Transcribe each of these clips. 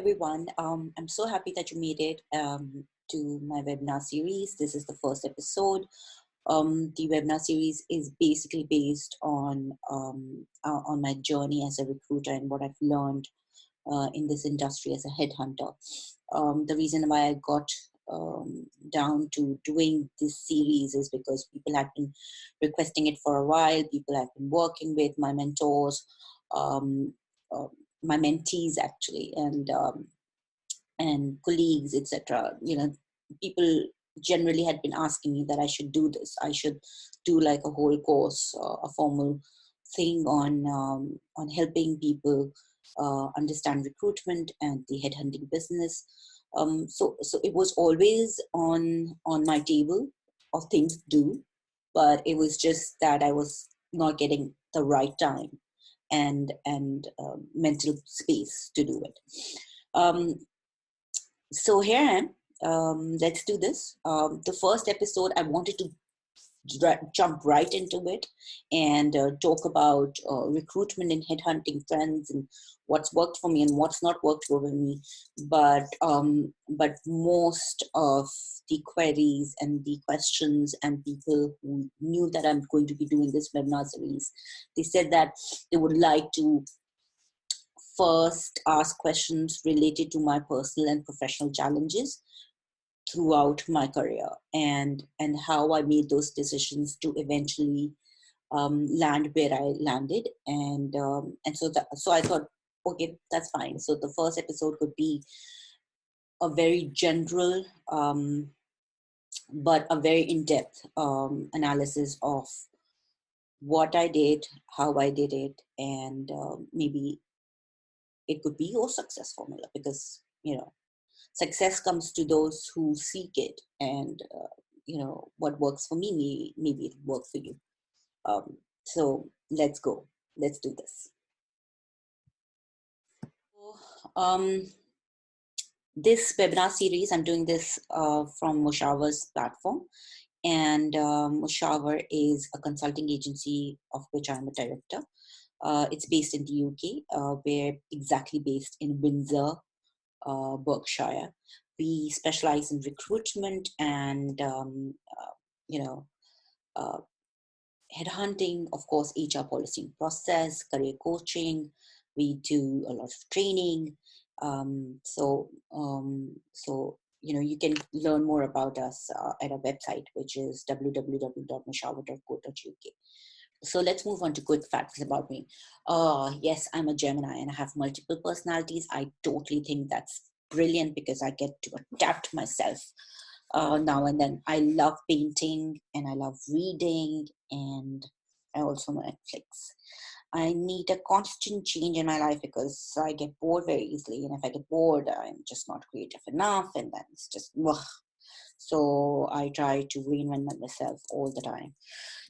everyone. I'm so happy that you made it to my webinar series. This is the first episode. The webinar series is basically based on my journey as a recruiter and what I've learned in this industry as a headhunter. The reason why I got down to doing this series is because people had been requesting it for a while. People have been working with my mentors, um, uh, my mentees actually, and colleagues, etc. People generally had been asking me that I should do this. I should do like a whole course, a formal thing on helping people understand recruitment and the headhunting business. So it was always on my table of things to do, but it was just that I was not getting the right time and mental space to do it. So here I am. Let's do this. The first episode, I wanted to jump right into it and talk about recruitment and headhunting trends and what's worked for me and what's not worked for me. But most of the queries and the questions and people who knew that I'm going to be doing this webinar series, they said that they would like to first ask questions related to my personal and professional challenges throughout my career and how I made those decisions to eventually land where I landed. So I thought, okay, that's fine. So the first episode could be a very general but a very in-depth analysis of what I did, how I did it, and maybe it could be your success formula, because success comes to those who seek it, and what works for me, maybe it work for you. So let's go. Let's do this. Um, this webinar series, I'm doing this from Mushawar's platform, and Mushawar is a consulting agency of which I'm a director. It's based in the UK. We're exactly based in Windsor, Berkshire. We specialize in recruitment and headhunting, of course, HR policy and process, career coaching. We do a lot of training. So you can learn more about us at our website, which is www.mushawar.co.uk. So let's move on to quick facts about me. Yes, I'm a Gemini and I have multiple personalities. I totally think that's brilliant because I get to adapt myself now and then. I love painting and I love reading, and I also know Netflix. I need a constant change in my life because I get bored very easily. And if I get bored, I'm just not creative enough, and then it's just, ugh. So I try to reinvent myself all the time.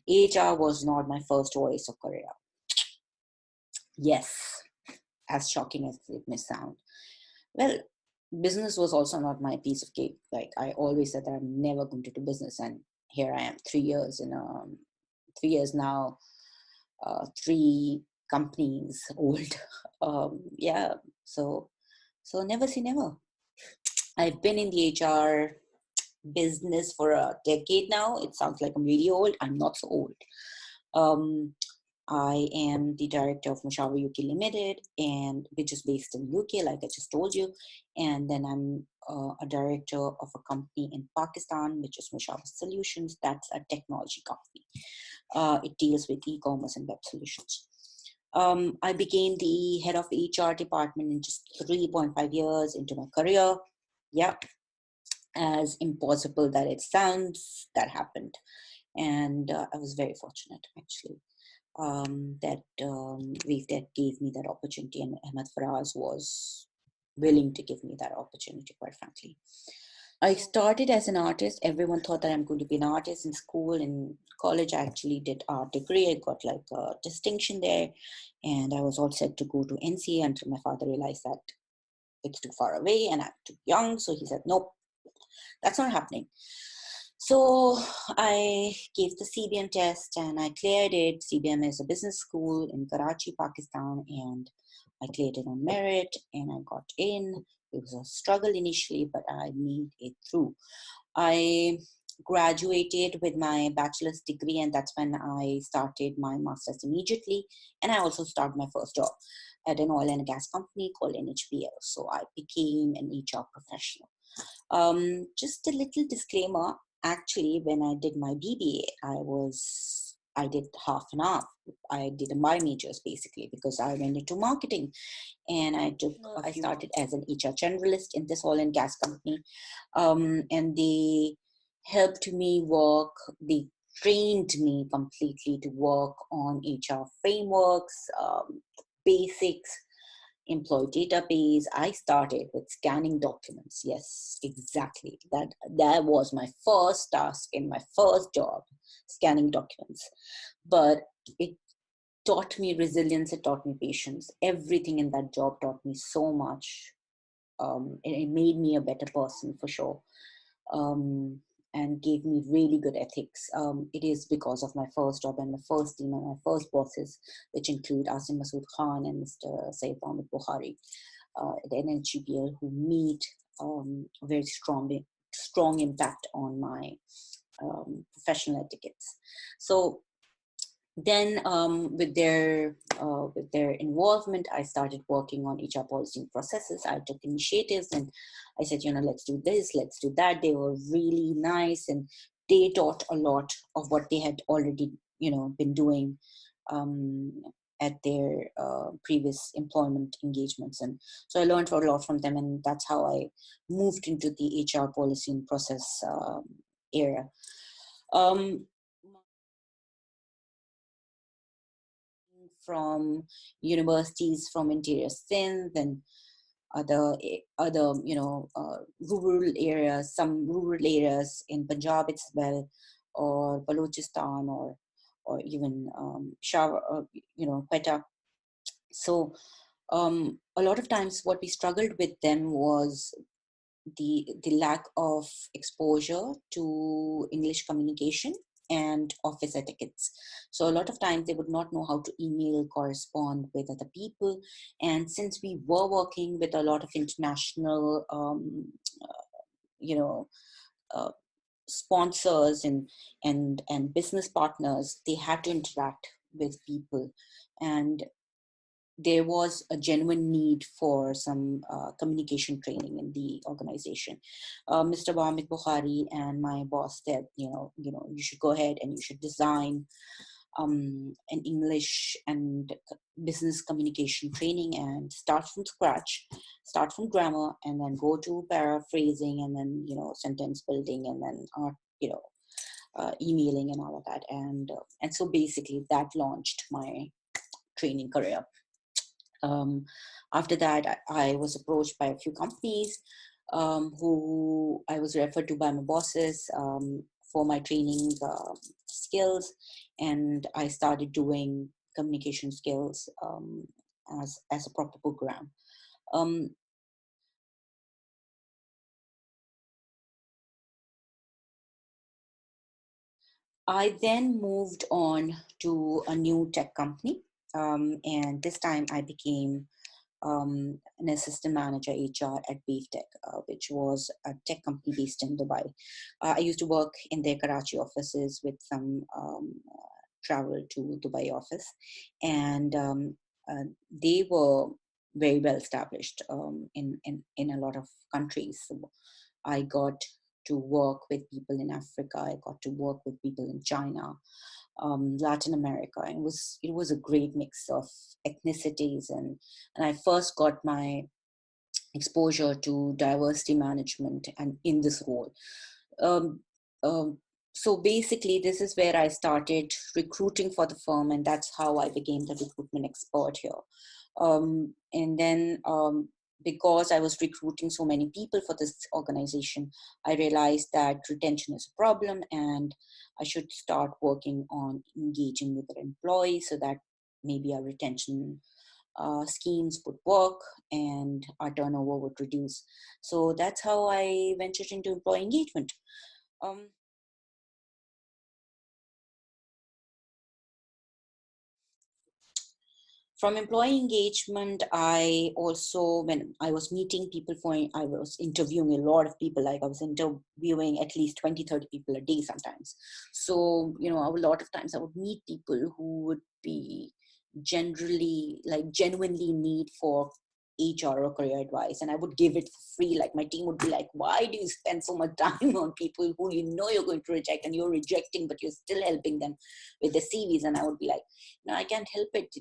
HR was not my first choice of career. Yes, as shocking as it may sound. Well, business was also not my piece of cake. Like, I always said that I'm never going to do business, and here I am, 3 years in 3 years now, 3 companies old. Yeah, so never say never. I've been in the HR business for a decade now. It sounds like I'm really old. I'm not so old. I am the director of Mushawar UK Limited, and which is based in UK, like I just told you. And then I'm a director of a company in Pakistan, which is Mushawar Solutions. That's a technology company. It deals with e-commerce and web solutions. I became the head of HR department in just 3.5 years into my career. Yeah, as impossible that it sounds, that happened. And I was very fortunate, actually, that that gave me that opportunity, and Ahmed Faraz was willing to give me that opportunity, quite frankly. I started as an artist. Everyone thought that I'm going to be an artist in school. In college, I actually did art degree. I got like a distinction there, and I was all set to go to NCA until my father realized that it's too far away and I'm too young. So he said, nope, that's not happening. So I gave the CBM test and I cleared it. CBM is a business school in Karachi, Pakistan, and I cleared it on merit and I got in It was a struggle initially, but I made it through. I graduated with my bachelor's degree, and that's when I started my master's immediately. And I also started my first job at an oil and gas company called NHPL. So I became an HR professional. Just a little disclaimer. Actually, when I did my BBA, I did half and half. I did my majors basically because I went into marketing, and I started as an HR generalist in this oil and gas company, and they helped me work. They trained me completely to work on HR frameworks, basics, employee database. I started with scanning documents. Yes, exactly. That was my first task in my first job, scanning documents. But it taught me resilience, it taught me patience. Everything in that job taught me so much. It made me a better person for sure. And gave me really good ethics. It is because of my first job and my first team and my first bosses, which include Asim Masood Khan and Mr. Saeed Ahmed Bukhari at NHGPL, who made a very strong impact on my professional etiquettes. So then with their involvement, I started working on HR policy and processes. I took initiatives and I said, let's do this, let's do that. They were really nice, and they taught a lot of what they had already been doing um, at their previous employment engagements. And so I learned a lot from them, and that's how I moved into the HR policy and process area. um, from universities from interior Sindh and other rural areas, some rural areas in Punjab as well, or Balochistan, or even Peshawar, Quetta. So a lot of times what we struggled with them was the lack of exposure to English communication and office etiquettes. So a lot of times they would not know how to email, correspond with other people. And since we were working with a lot of international, you know, uh, sponsors and business partners, they had to interact with people, and there was a genuine need for some communication training in the organization. Mr. Bahmid Bukhari and my boss said, you should go ahead and you should design an English and business communication training and start from scratch, start from grammar, and then go to paraphrasing, and then sentence building, and then emailing and all of that. And so basically that launched my training career. Um, After that, I was approached by a few companies who I was referred to by my bosses for my training skills, and I started doing communication skills as a proper program. Um, I then moved on to a new tech company, and this time I became an assistant manager HR at BeefTech, which was a tech company based in Dubai. I used to work in their Karachi offices with some travel to Dubai office, and they were very well established in a lot of countries. So I got to work with people in Africa. I got to work with people in China, Latin America, and it was a great mix of ethnicities, and I first got my exposure to diversity management and in this role. Um, um, so basically, this is where I started recruiting for the firm, and that's how I became the recruitment expert here. And then because I was recruiting so many people for this organization, I realized that retention is a problem, and I should start working on engaging with their employees so that maybe our retention schemes would work and our turnover would reduce. So that's how I ventured into employee engagement. Um, From employee engagement, I also, when I was meeting people I was interviewing a lot of people, like I was interviewing at least 20, 30 people a day sometimes. So, a lot of times I would meet people who would be generally, like genuinely need for HR or career advice, and I would give it for free. Like my team would be like, why do you spend so much time on people who you're going to reject, and you're rejecting, but you're still helping them with the CVs? And I would be like, no, I can't help it.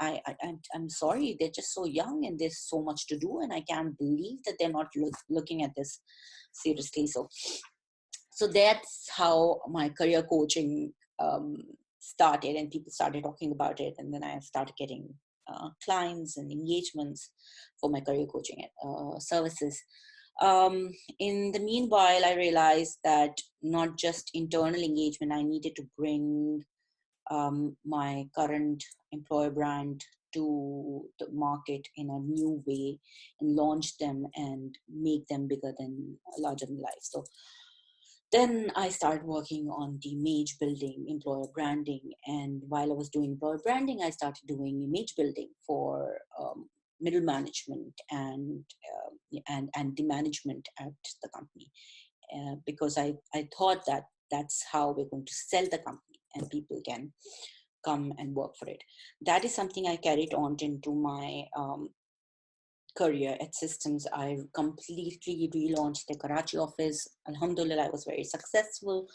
I'm sorry, they're just so young and there's so much to do, and I can't believe that they're not looking at this seriously. So that's how my career coaching started, and people started talking about it, and then I started getting clients and engagements for my career coaching services. In the meanwhile, I realized that not just internal engagement, I needed to bring my current employer brand to the market in a new way and launch them and make them bigger than larger than life. So then I started working on the image building, employer branding. And while I was doing employer branding, I started doing image building for middle management and the management at the company. Because I thought that that's how we're going to sell the company and people can come and work for it. That is something I carried on into my career at Systems. I completely relaunched the Karachi office. Alhamdulillah, I was very successful.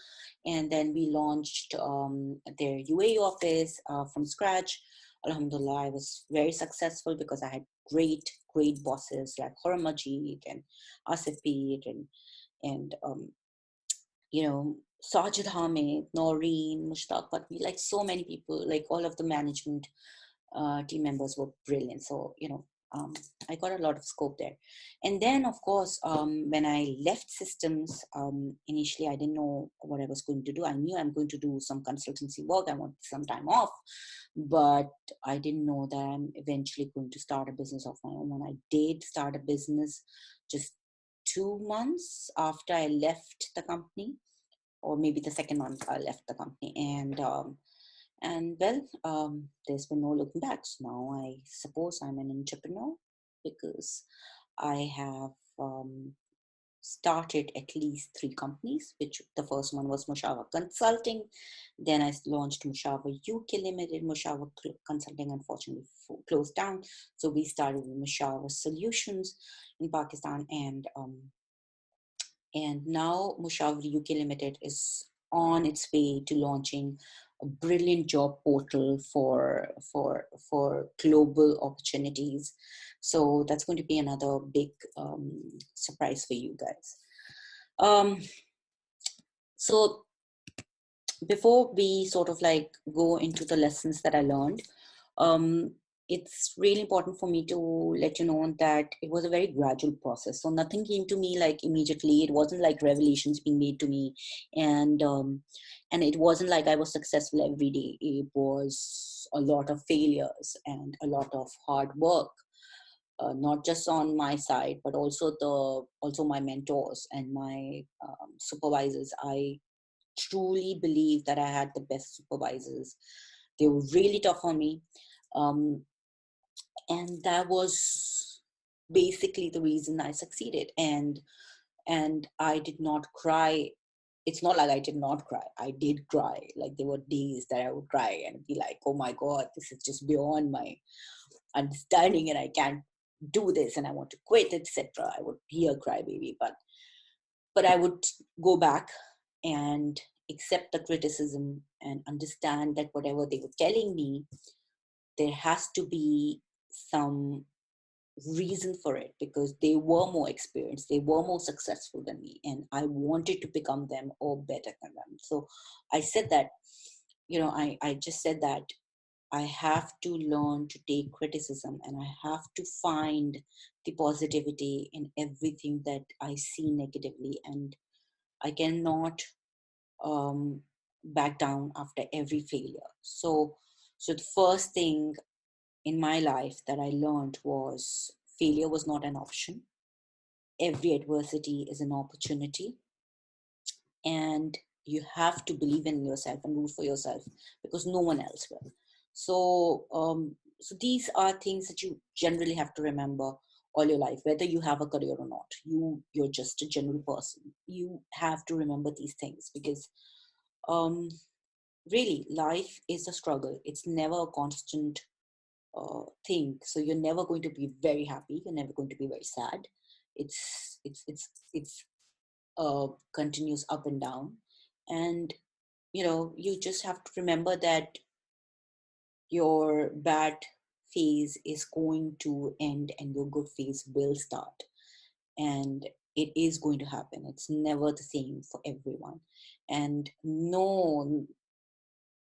And then we launched their UAE office from scratch. Alhamdulillah, I was very successful because I had great bosses like Khurram Majid and Asif Peet and Sajid Hamid, Noreen, Mushtaq Patmi, like so many people, like all of the management team members were brilliant. So, I got a lot of scope there. And then, of course, when I left Systems, initially I didn't know what I was going to do. I knew I'm going to do some consultancy work. I wanted some time off, but I didn't know that I'm eventually going to start a business of my own. And I did start a business just 2 months after I left the company, or maybe the second month I left the company. And well, there's been no looking back. So now I suppose I'm an entrepreneur because I have started at least 3 companies, which the first one was Mushawar Consulting. Then I launched Mushawar UK Limited. Mushawar Consulting unfortunately closed down. So we started with Mushawar Solutions in Pakistan, and now Mushawar UK Limited is on its way to launching a brilliant job portal for global opportunities. So that's going to be another big surprise for you guys. So before we sort of like go into the lessons that I learned, it's really important for me to let you know that it was a very gradual process. So nothing came to me like immediately. It wasn't like revelations being made to me, and it wasn't like I was successful every day. It was a lot of failures and a lot of hard work, not just on my side, but also my mentors and my supervisors. I truly believe that I had the best supervisors. They were really tough on me. And that was basically the reason I succeeded. And I did not cry. It's not like I did not cry. I did cry. Like there were days that I would cry and be like, oh my God, this is just beyond my understanding and I can't do this and I want to quit, etc. I would be a crybaby, but I would go back and accept the criticism and understand that whatever they were telling me, there has to be some reason for it, because they were more experienced, they were more successful than me, and I wanted to become them or better than them. So I said that, I just said that I have to learn to take criticism, and I have to find the positivity in everything that I see negatively, and I cannot back down after every failure. So the first thing in my life that I learned was failure was not an option. Every adversity is an opportunity, and you have to believe in yourself and root for yourself because no one else will. So so these are things that you generally have to remember all your life, whether you have a career or not. You're just a general person. You have to remember these things because um, really life is a struggle. It's never a constant thing. So you're never going to be very happy. You're never going to be very sad. It's continuous up and down, and you just have to remember that your bad phase is going to end and your good phase will start, and it is going to happen. It's never the same for everyone, and no,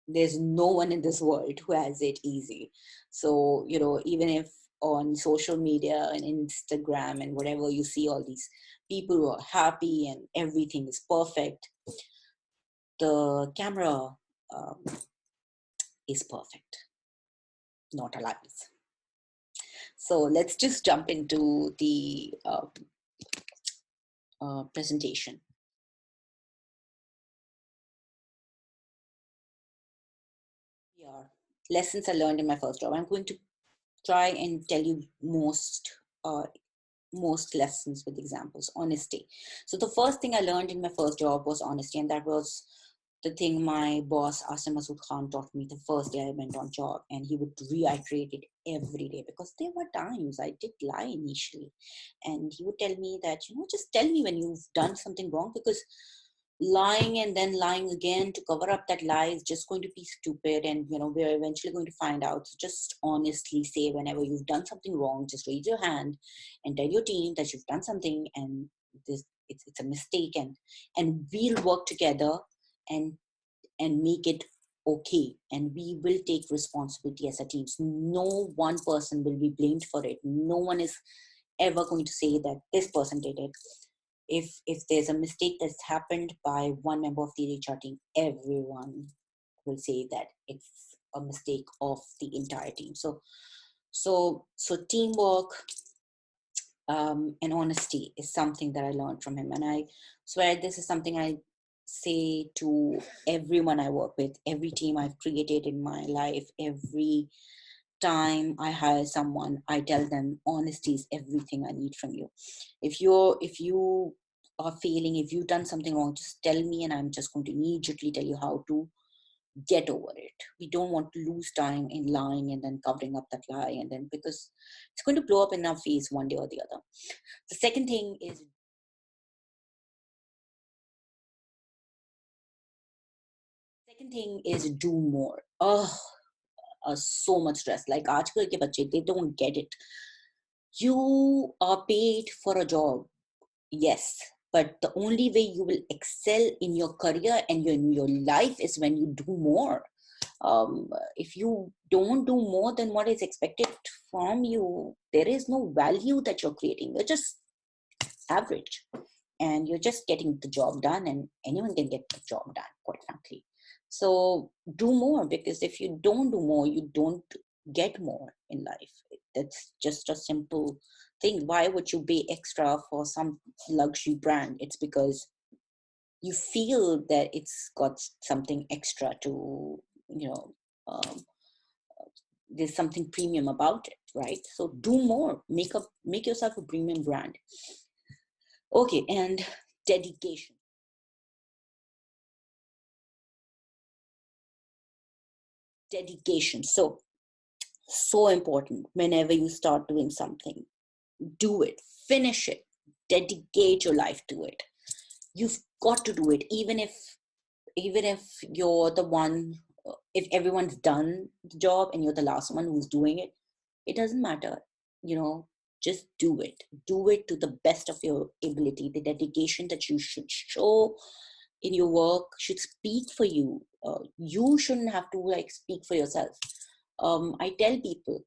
there's no one in this world who has it easy. So even if on social media and Instagram and whatever, you see all these people who are happy and everything is perfect, the camera um, is perfect, not alive. So let's just jump into the presentation. Yeah, lessons I learned in my first job. I'm going to try and tell you uh, most lessons with examples. Honesty. So the first thing I learned in my first job was honesty, and that was the thing my boss Asim Masood Khan taught me the first day I went on job, and he would reiterate it every day because there were times I did lie initially, and he would tell me that just tell me when you've done something wrong, because lying and then lying again to cover up that lie is just going to be stupid, and we're eventually going to find out. So just honestly say whenever you've done something wrong, just raise your hand and tell your team that you've done something and this it's a mistake, and we'll work together and make it okay, and we will take responsibility as a team. So no one person will be blamed for it. No one is ever going to say that this person did it. If there's a mistake that's happened by one member of the HR team, everyone will say that it's a mistake of the entire team. So teamwork and honesty is something that I learned from him, and I swear this is something I say to everyone I work with, every team I've created in my life, every time I hire someone, I tell them honesty is everything I need from you. If you are failing, if you've done something wrong, just tell me, and I'm just going to immediately tell you how to get over it. We don't want to lose time in lying and then covering up that lie, and then because it's going to blow up in our face one day or the other. The second thing is do more. Oh, so much stress. Like aajkal ke bache, they don't get it. You are paid for a job. Yes, but the only way you will excel in your career and in your life is when you do more. If you don't do more than what is expected from you, there is no value that you're creating. You're just average, and you're just getting the job done, and anyone can get the job done, quite frankly. So do more, because if you don't do more, you don't get more in life. That's just a simple thing. Why would you pay extra for some luxury brand? It's because you feel that it's got something extra to, um, there's something premium about it, right? So do more, make yourself a premium brand. Okay, and dedication. Dedication. So important. Whenever you start doing something, do it, finish it, dedicate your life to it. You've got to do it, even if you're the one, if everyone's done the job and you're the last one who's doing it, it doesn't matter. Just do it to the best of your ability. The dedication that you should show in your work should speak for you. You shouldn't have to like speak for yourself. I tell people,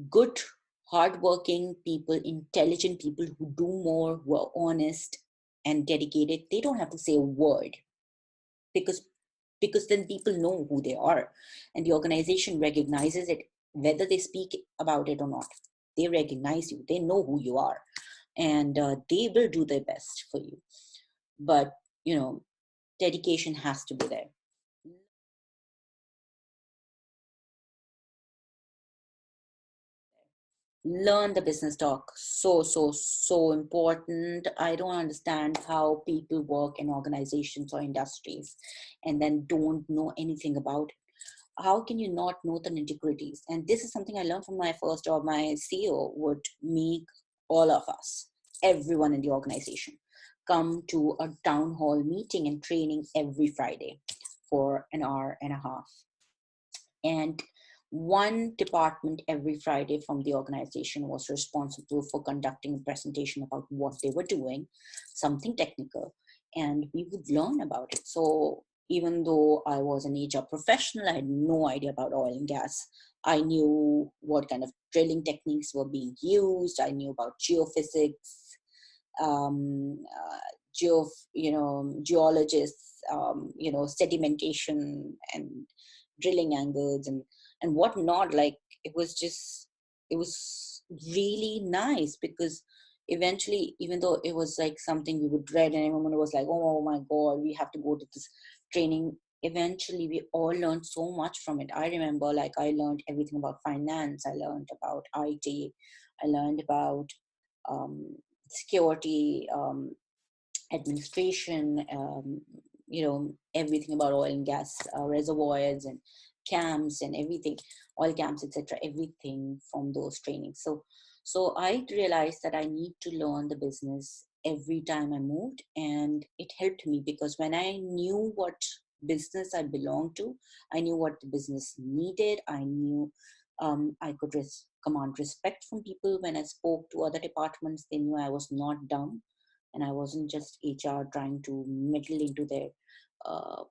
good, hardworking people, intelligent people who do more, who are honest and dedicated, they don't have to say a word, because then people know who they are, and the organization recognizes it whether they speak about it or not. They recognize you, they know who you are, and they will do their best for you. But dedication has to be there. Learn the business talk. So important. I don't understand how people work in organizations or industries and then don't know anything about it. How can you not know the nitty-gritties? And this is something I learned from my first job. My CEO would make all of us, everyone in the organization, come to a town hall meeting and training every Friday for an hour and a half. And one department every Friday from the organization was responsible for conducting a presentation about what they were doing, something technical, and we would learn about it. So even though I was an HR professional, I had no idea about oil and gas. I knew what kind of drilling techniques were being used. I knew about geophysics, geo, geologists, sedimentation and drilling angles and whatnot. Like it was really nice because eventually, even though it was like something we would read and everyone was like, oh my God, we have to go to this training. Eventually, we all learned so much from it. I remember, like, I learned everything about finance. I learned about IT. I learned about security, administration, everything about oil and gas reservoirs and camps and everything, oil camps, etc. Everything from those trainings. So I realized that I need to learn the business every time I moved, and it helped me because when I knew what business I belonged to, I knew what the business needed. I knew I could command respect from people when I spoke to other departments. They knew I was not dumb and I wasn't just HR trying to meddle into their uh,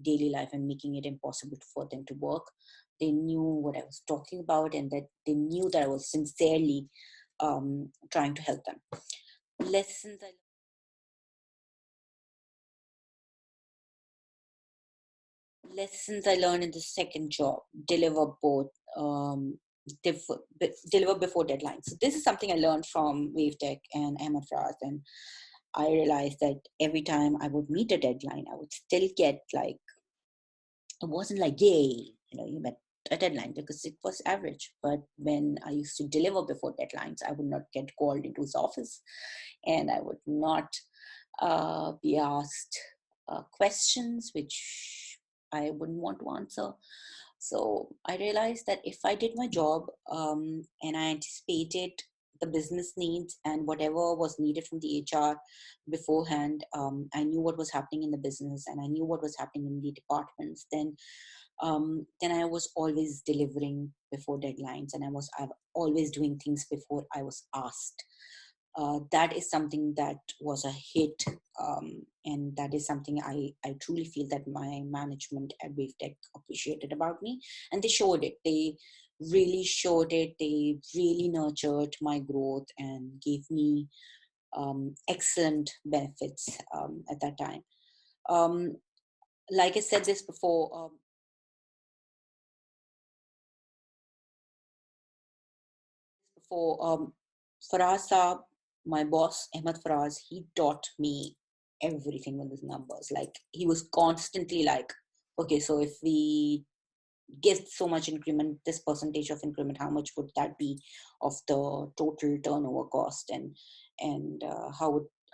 daily life and making it impossible for them to work. They knew what I was talking about, and that they knew that I was sincerely trying to help them. Lessons I Lessons I learned in the second job: deliver both. Deliver before deadlines. So this is something I learned from WaveTech and Ahmed Faraz, and I realized that every time I would meet a deadline, I would still get like, it wasn't like, yay, you met a deadline, because it was average. But when I used to deliver before deadlines, I would not get called into his office and I would not be asked questions which I wouldn't want to answer. So I realized that if I did my job and I anticipated the business needs and whatever was needed from the HR beforehand, I knew what was happening in the business and I knew what was happening in the departments, then I was always delivering before deadlines, and I always doing things before I was asked. That is something that was a hit, and that is something I truly feel that my management at WaveTech appreciated about me, and they showed it. They really showed it. They really nurtured my growth and gave me excellent benefits at that time. Um, like I said this before, Faraz Saab, my boss, Ahmed Faraz, he taught me everything with his numbers. Like, he was constantly like, okay, so if we give so much increment, this percentage of increment, how much would that be of the total turnover cost, and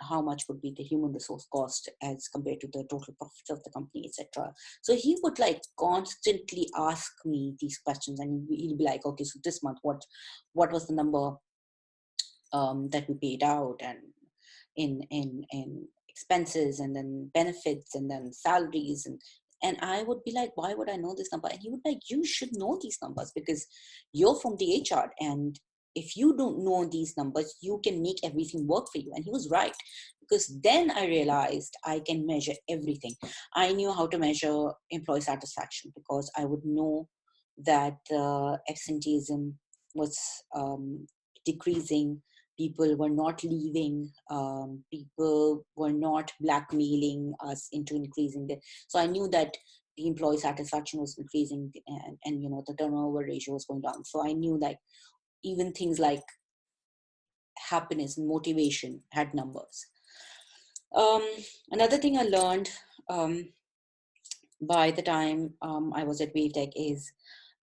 how much would be the human resource cost as compared to the total profits of the company, etc. So he would like constantly ask me these questions, and he'd be like, okay, so this month, what was the number that we paid out, and in expenses, and then benefits, and then salaries, and I would be like, why would I know this number? And he would be like, you should know these numbers because you're from the HR, and if you don't know these numbers, you can make everything work for you. And he was right, because then I realized I can measure everything. I knew how to measure employee satisfaction because I would know that absenteeism was decreasing, people were not leaving, people were not blackmailing us into increasing the, so I knew that the employee satisfaction was increasing, and the turnover ratio was going down. So I knew that even things like happiness and motivation had numbers. um, Another thing I learned by the time I was at WaveTech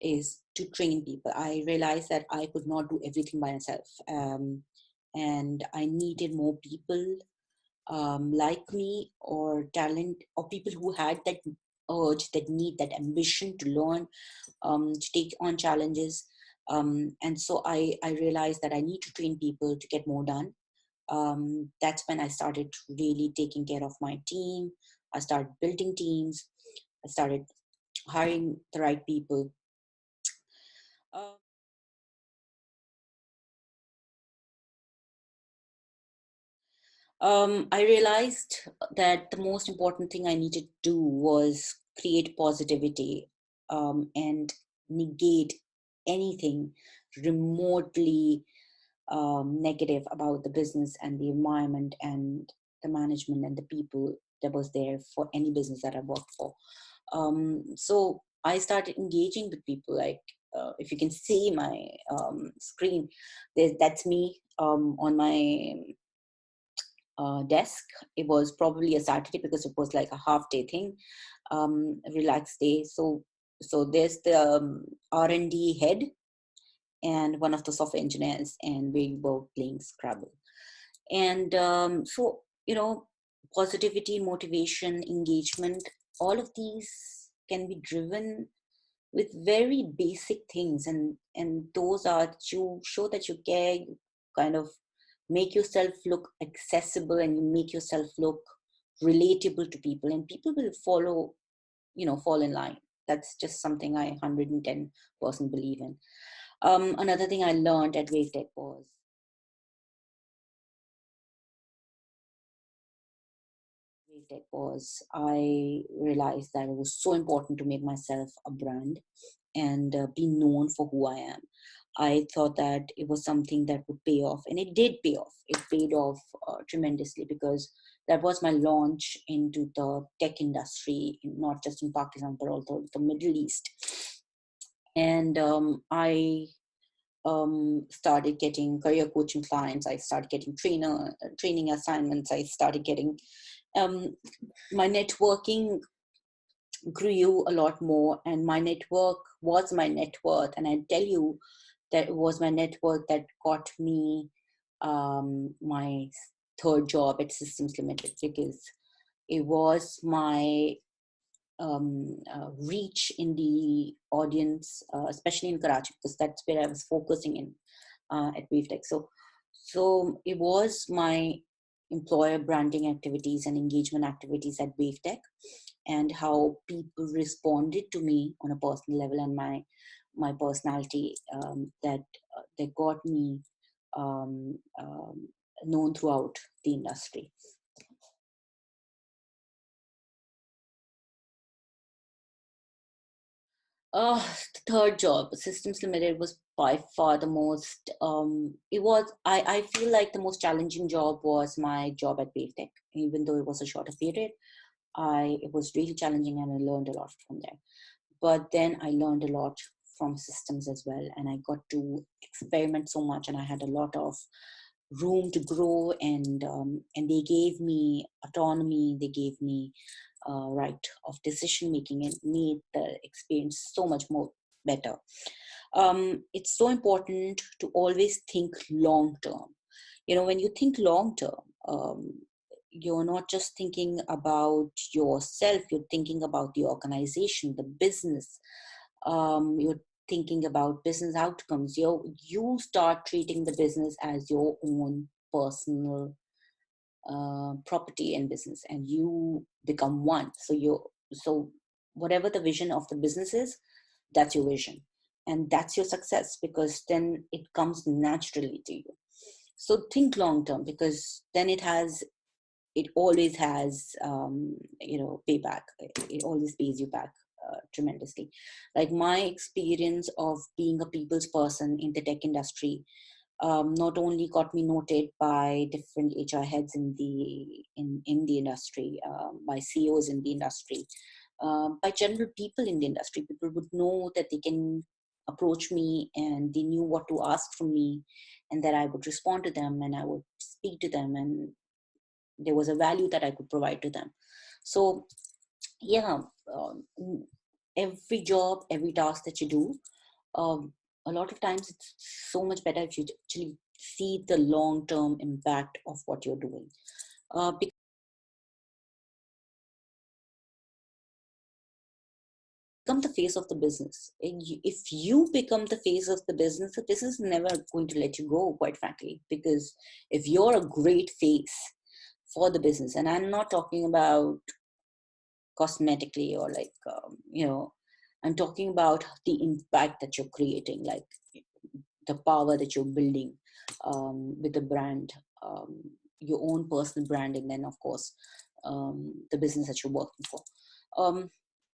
is to train people. I realized that I could not do everything by myself, and I needed more people like me, or talent, or people who had that urge, that need, that ambition to learn, to take on challenges. And so I realized that I need to train people to get more done. That's when I started really taking care of my team. I started building teams. I started hiring the right people. Uh, I realized that the most important thing I needed to do was create positivity, and negate anything remotely negative about the business and the environment and the management and the people that was there for any business that I worked for. So I started engaging with people. Like, if you can see my screen, that's me on my desk. It was probably a Saturday because it was like a half day thing, relaxed day. So there's the R&D head and one of the software engineers, and we were playing Scrabble. And so, positivity, motivation, engagement, all of these can be driven with very basic things, and those are to show that you care. You kind of make yourself look accessible, and you make yourself look relatable to people, and people will follow, fall in line. That's just something I 110% believe in. Another thing I learned at WaveTech was I realized that it was so important to make myself a brand and be known for who I am. I thought that it was something that would pay off, and it did pay off. It paid off tremendously, because that was my launch into the tech industry, not just in Pakistan, but also the Middle East. And I started getting career coaching clients. I started getting training assignments. I started getting um, my networking grew a lot more, and my network was my net worth. And I tell you that it was my network that got me my third job at Systems Limited, because it was my reach in the audience, especially in Karachi, because that's where I was focusing in at WaveTech. So it was my employer branding activities and engagement activities at WaveTech, and how people responded to me on a personal level, and my personality, that got me known throughout the industry. The third job, Systems Limited, was by far the most. I feel like the most challenging job was my job at WaveTech, even though it was a shorter period. It was really challenging, and I learned a lot from there. But then I learned a lot from systems as well, and I got to experiment so much, and I had a lot of room to grow, and they gave me autonomy. They gave me right of decision making, and made the experience so much more better. It's so important to always think long term. When you think long term, you're not just thinking about yourself, you're thinking about the organization, the business. You're thinking about business outcomes. You start treating the business as your own personal property and business, and you become one. So whatever the vision of the business is, that's your vision, and that's your success, because then it comes naturally to you. So think long term, because then it always has payback. It always pays you back tremendously. Like, my experience of being a people's person in the tech industry not only got me noted by different HR heads in the industry, by CEOs in the industry, by general people in the industry. People would know that they can approach me, and they knew what to ask from me, and that I would respond to them, and I would speak to them, and there was a value that I could provide to them. So yeah, um, every job, every task that you do, um, a lot of times it's so much better if you actually see the long term impact of what you're doing. Become the face of the business. If you become the face of the business is never going to let you go, quite frankly, because if you're a great face for the business, and I'm not talking about cosmetically or like, I'm talking about the impact that you're creating, like the power that you're building with the brand, um, your own personal brand, and then of course the business that you're working for. Um,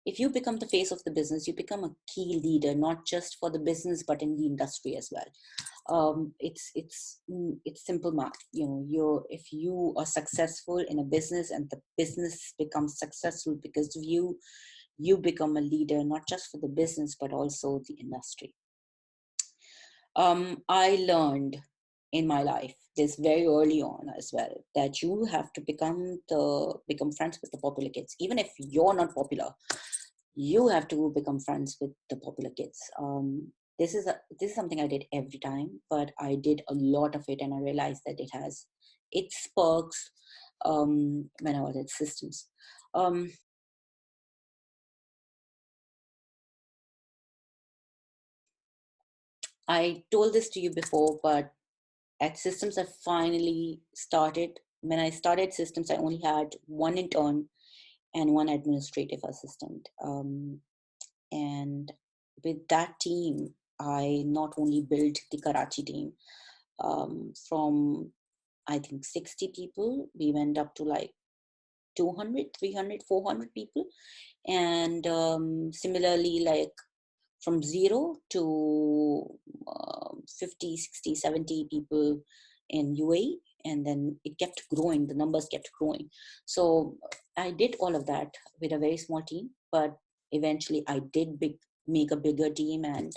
if you become the face of the business, you become a key leader, not just for the business but in the industry as well. It's simple math. If you are successful in a business and the business becomes successful because of you, you become a leader not just for the business but also the industry. I learned in my life this very early on as well, that you have to become friends with the popular kids. Even if you're not popular, you have to become friends with the popular kids. This is something I did every time, but I did a lot of it, and I realized that it has its perks when I was at systems. Um, I told this to you before, but at systems, I finally started. When I started systems, I only had one intern and one administrative assistant. And with that team, I not only built the Karachi team from, I think, 60 people, we went up to like 200, 300, 400 people. And similarly, like from zero to 50, 60, 70 people in UAE. And then it kept growing, the numbers kept growing. So I did all of that with a very small team, but eventually I did make a bigger team, and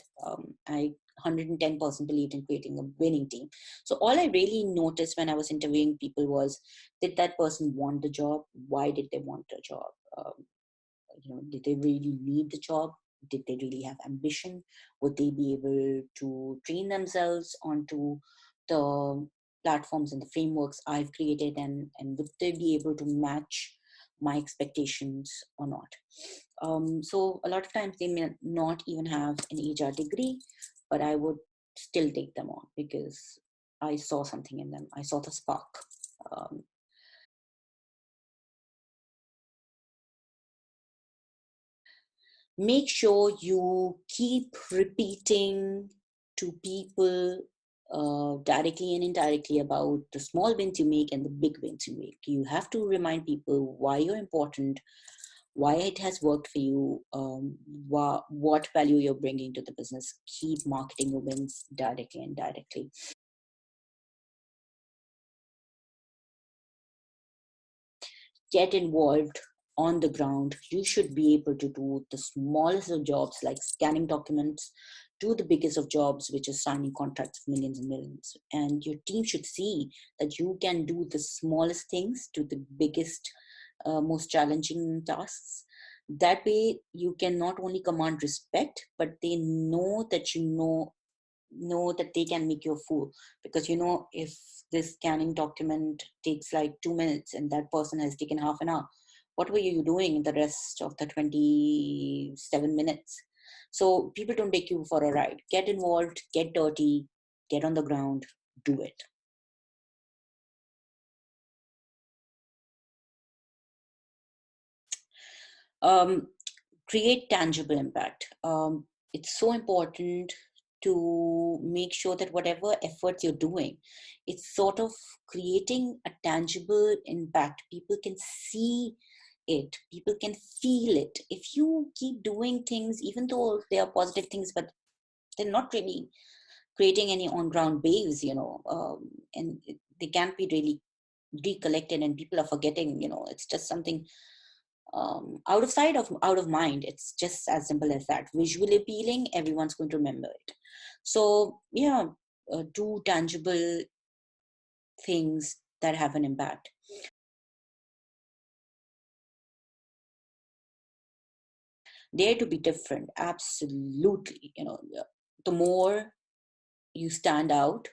I 110% believed in creating a winning team. So all I really noticed when I was interviewing people was, did that person want the job? Why did they want the job? Did they really need the job? Did they really have ambition? Would they be able to train themselves onto the platforms and the frameworks I've created, and would they be able to match my expectations or not? So a lot of times they may not even have an HR degree, but I would still take them on because I saw something in them. I saw the spark. Um, Make sure you keep repeating to people directly and indirectly about the small wins you make and the big wins you make. You have to remind people why you're important, why it has worked for you, what value you're bringing to the business. Keep marketing your wins directly and indirectly. Get involved on the ground. You should be able to do the smallest of jobs like scanning documents to the biggest of jobs, which is signing contracts of millions and millions. And your team should see that you can do the smallest things to the biggest, most challenging tasks. That way, you can not only command respect, but they know that know that they can make you a fool. Because if this scanning document takes like 2 minutes and that person has taken half an hour, what were you doing in the rest of the 27 minutes? So people don't take you for a ride. Get involved, get dirty, get on the ground, do it. um, Create tangible impact. It's so important to make sure that whatever efforts you're doing, it's sort of creating a tangible impact. People can see it, people can feel it. If you keep doing things, even though they are positive things, but they're not really creating any on ground waves, and they can't be really recollected, and people are forgetting, it's just something out of sight, of out of mind. It's just as simple as that. Visually appealing, everyone's going to remember it. So yeah, do tangible things that have an impact. Dare to be different. Absolutely. The more you stand out,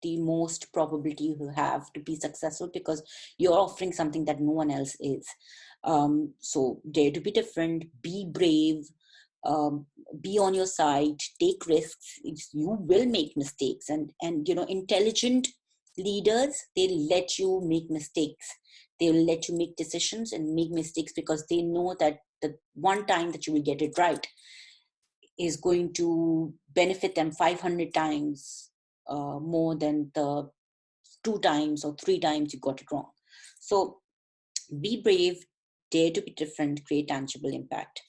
the most probability you have to be successful, because you're offering something that no one else is. So dare to be different, be brave, um, be on your side, take risks. You will make mistakes, and intelligent leaders, they let you make mistakes. They'll let you make decisions and make mistakes, because they know that the one time that you will get it right is going to benefit them 500 times more than the 2 times or 3 times you got it wrong. So be brave, dare to be different, create tangible impact.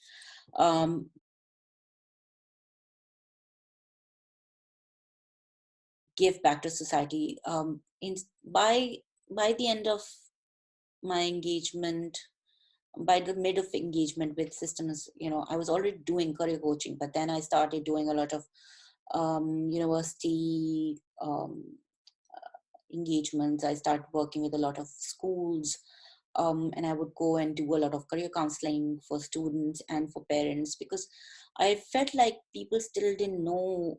Um, Give back to society. By by the end of my engagement, by the mid of engagement with systems, I was already doing career coaching, but then I started doing a lot of university engagements. I started working with a lot of schools, and I would go and do a lot of career counseling for students and for parents, because I felt like people still didn't know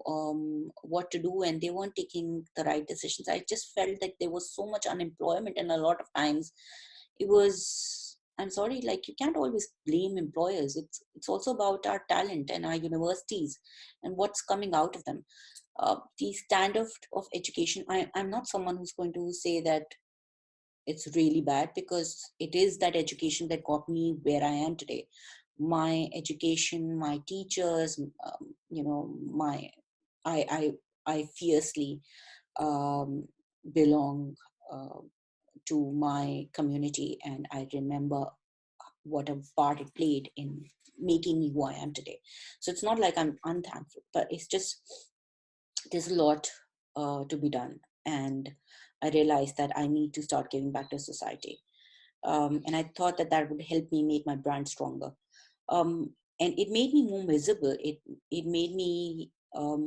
what to do, and they weren't taking the right decisions. I just felt like there was so much unemployment, and a lot of times it was, I'm sorry, like, you can't always blame employers. It's also about our talent and our universities and what's coming out of them. The standard of education, I'm not someone who's going to say that it's really bad, because it is that education that got me where I am today. My education, my teachers, my I I I fiercely um, belong to my community, and I remember what a part it played in making me who I am today. So it's not like I'm unthankful, but it's just there's a lot to be done, and I realized that I need to start giving back to society. And I thought that that would help me make my brand stronger. um, and it made me more visible. It made me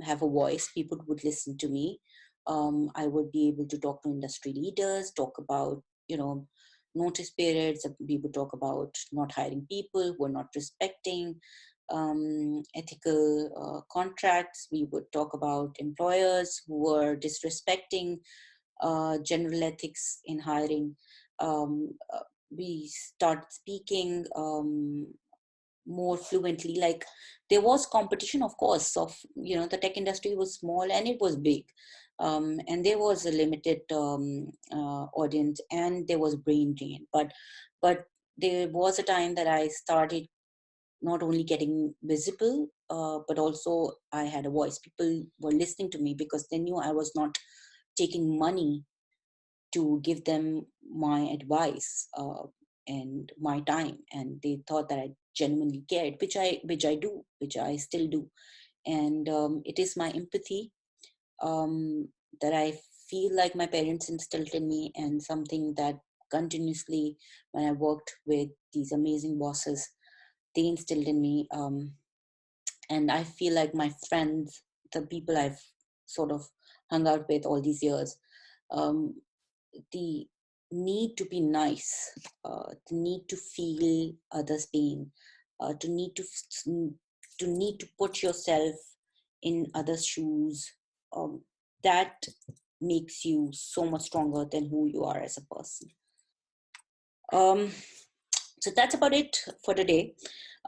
have a voice. People would listen to me. I would be able to talk to industry leaders, talk about notice periods. We would talk about not hiring people who are not respecting ethical contracts. We would talk about employers who are disrespecting general ethics in hiring. Um, uh, we start speaking more fluently. Like, there was competition, of course, of the tech industry was small and it was big, and there was a limited audience, and there was brain drain. But there was a time that I started not only getting visible, but also I had a voice. People were listening to me because they knew I was not taking money to give them my advice and my time, and they thought that I genuinely cared, which I do, which I still do. And it is my empathy that I feel like my parents instilled in me, and something that continuously, when I worked with these amazing bosses, they instilled in me. And I feel like my friends, the people I've sort of hung out with all these years, um, the need to be nice, the need to feel others' pain, to need to need to put yourself in others' shoes, that makes you so much stronger than who you are as a person. Um, so that's about it for today.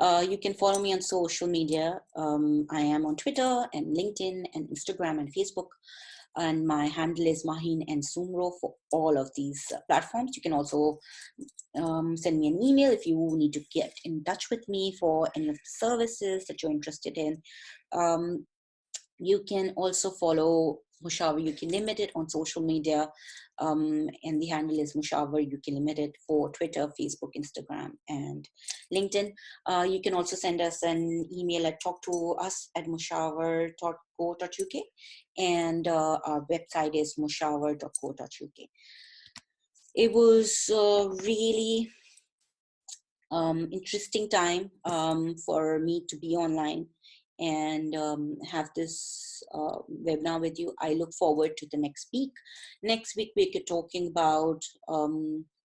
You can follow me on social media. I am on Twitter and LinkedIn and Instagram and Facebook. And my handle is Maheen and Soomro for all of these platforms. You can also send me an email if you need to get in touch with me for any of the services that you're interested in. Um, you can also follow Mushawar UK Limited on social media, and the handle is Mushawar UK Limited for Twitter, Facebook, Instagram, and LinkedIn. You can also send us an email at talktous@mushawar.co.uk, and our website is mushawar.co.uk. It was really interesting time for me to be online and have this webinar with you. I look forward to the next week. Next week, we're talking about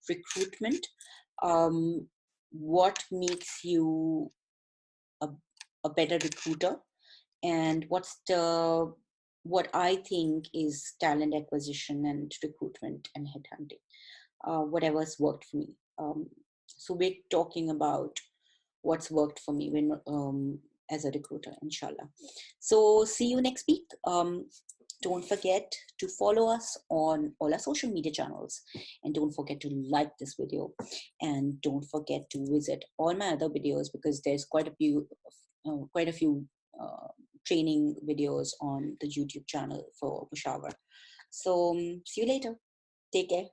recruitment. What makes you a better recruiter, and what I think is talent acquisition and recruitment and headhunting, whatever's worked for me. So we're talking about what's worked for me when as a recruiter, inshallah. So see you next week. Don't forget to follow us on all our social media channels, and don't forget to like this video, and don't forget to visit all my other videos, because there's quite a few training videos on the YouTube channel for Mushawar. So see you later. Take care.